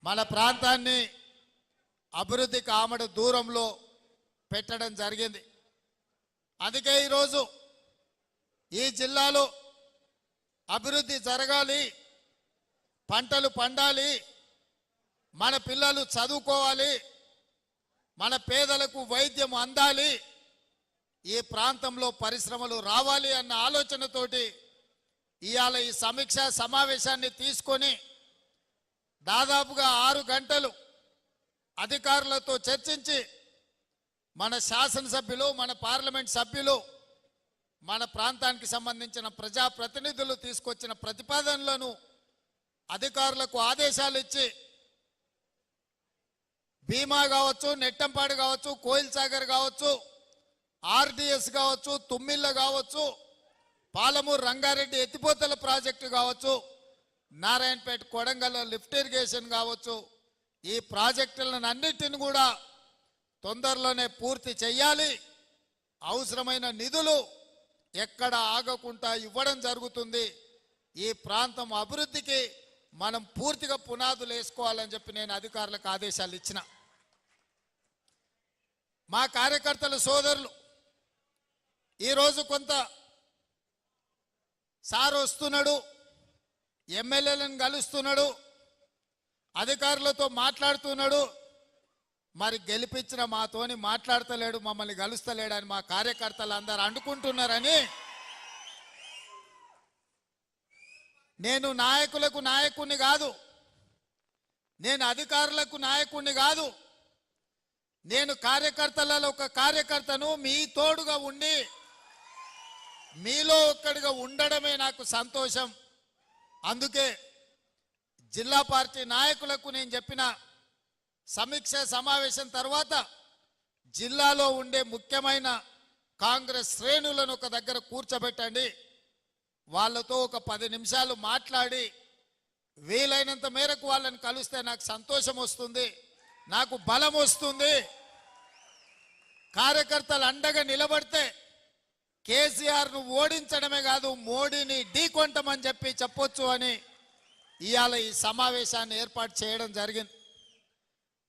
మన ప్రాంతాన్ని అభివృద్ధికి ఆమడ దూరంలో పెట్టడం జరిగింది. అందుకే ఈరోజు ఈ జిల్లాలో అభివృద్ధి జరగాలి, పంటలు పండాలి, మన పిల్లలు చదువుకోవాలి, మన పేదలకు వైద్యం అందాలి, ఈ ప్రాంతంలో పరిశ్రమలు రావాలి అన్న ఆలోచనతోటి ఇవాళ ఈ సమీక్ష సమావేశాన్ని తీసుకొని దాదాపుగా 6 గంటలు అధికారులతో చర్చించి మన శాసనసభ్యులు, మన పార్లమెంట్ సభ్యులు, మన ప్రాంతానికి సంబంధించిన ప్రజాప్రతినిధులు తీసుకొచ్చిన ప్రతిపాదనలను అధికారులకు ఆదేశాలు ఇచ్చి భీమా కావచ్చు, నెట్టంపాడు కావచ్చు, కోయిల్ సాగర్ కావచ్చు, ఆర్డిఎస్ కావచ్చు, తుమ్మిళ్ళ కావచ్చు, పాలమూరు రంగారెడ్డి ఎత్తిపోతల ప్రాజెక్టు కావచ్చు, నారాయణపేట కొడంగల్ లిఫ్ట్ ఇరిగేషన్ కావచ్చు, ఈ ప్రాజెక్టులను అన్నిటిని కూడా తొందరలోనే పూర్తి చేయాలి. అవసరమైన నిధులు ఎక్కడ ఆగకుండా ఇవ్వడం జరుగుతుంది. ఈ ప్రాంతం అభివృద్ధికి మనం పూర్తిగా పునాదులు వేసుకోవాలని చెప్పి నేను అధికారులకు ఆదేశాలు ఇచ్చిన. మా కార్యకర్తల సోదరులు ఈరోజు కొంత సార్ వస్తున్నాడు, ఎమ్మెల్యేలను కలుస్తున్నాడు, అధికారులతో మాట్లాడుతున్నాడు, మరి గెలిపించిన మాతోని మాట్లాడతలేడు, మమ్మల్ని కలుస్తలేడని మా కార్యకర్తలు అందరూ అనుకుంటున్నారని నేను నాయకులకు నాయకుడిని కాదు, నేను అధికారులకు నాయకుడిని కాదు, నేను కార్యకర్తలలో ఒక కార్యకర్తను. మీ తోడుగా ఉండి మీలో ఒక్కడిగా ఉండడమే నాకు సంతోషం. అందుకే జిల్లా పార్టీ నాయకులకు నేను చెప్పిన సమీక్ష సమావేశం తర్వాత జిల్లాలో ఉండే ముఖ్యమైన కాంగ్రెస్ శ్రేణులను ఒక దగ్గర కూర్చోబెట్టండి, వాళ్ళతో ఒక 10 నిమిషాలు మాట్లాడి వీలైనంత మేరకు వాళ్ళని కలిస్తే నాకు సంతోషం వస్తుంది, నాకు బలం వస్తుంది. కార్యకర్తలు అండగా నిలబడితే కేసీఆర్ను ఓడించడమే కాదు, మోడీని ఢీకొంటామని చెప్పొచ్చు అని ఇవాళ ఈ సమావేశాన్ని ఏర్పాటు చేయడం జరిగింది.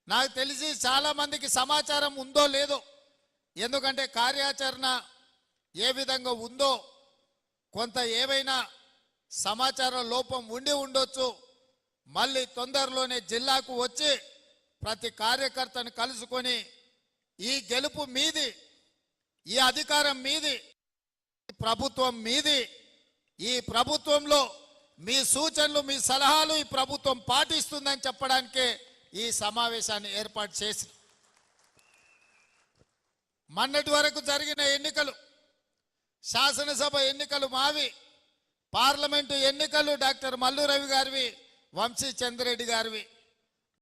నాకు తెలిసి చాలామందికి సమాచారం ఉందో లేదో, ఎందుకంటే కార్యాచరణ ఏ విధంగా ఉందో కొంత ఏవైనా సమాచార లోపం ఉండి ఉండొచ్చు. మళ్ళీ తొందరలోనే జిల్లాకు వచ్చి ప్రతి కార్యకర్తను కలుసుకొని ఈ గెలుపు మీది, ఈ అధికారం మీది, ప్రభుత్వం మీది, ఈ ప్రభుత్వంలో మీ సూచనలు, మీ సలహాలు ఈ ప్రభుత్వం పాటిస్తుందని చెప్పడానికే ఈ సమావేశాన్ని ఏర్పాటు చేసి, మొన్నటి వరకు జరిగిన ఎన్నికలు, శాసనసభ ఎన్నికలు మావి, పార్లమెంటు ఎన్నికలు డాక్టర్ మల్లు రవి గారివి, వంశీ చంద్రెడ్డి గారివి.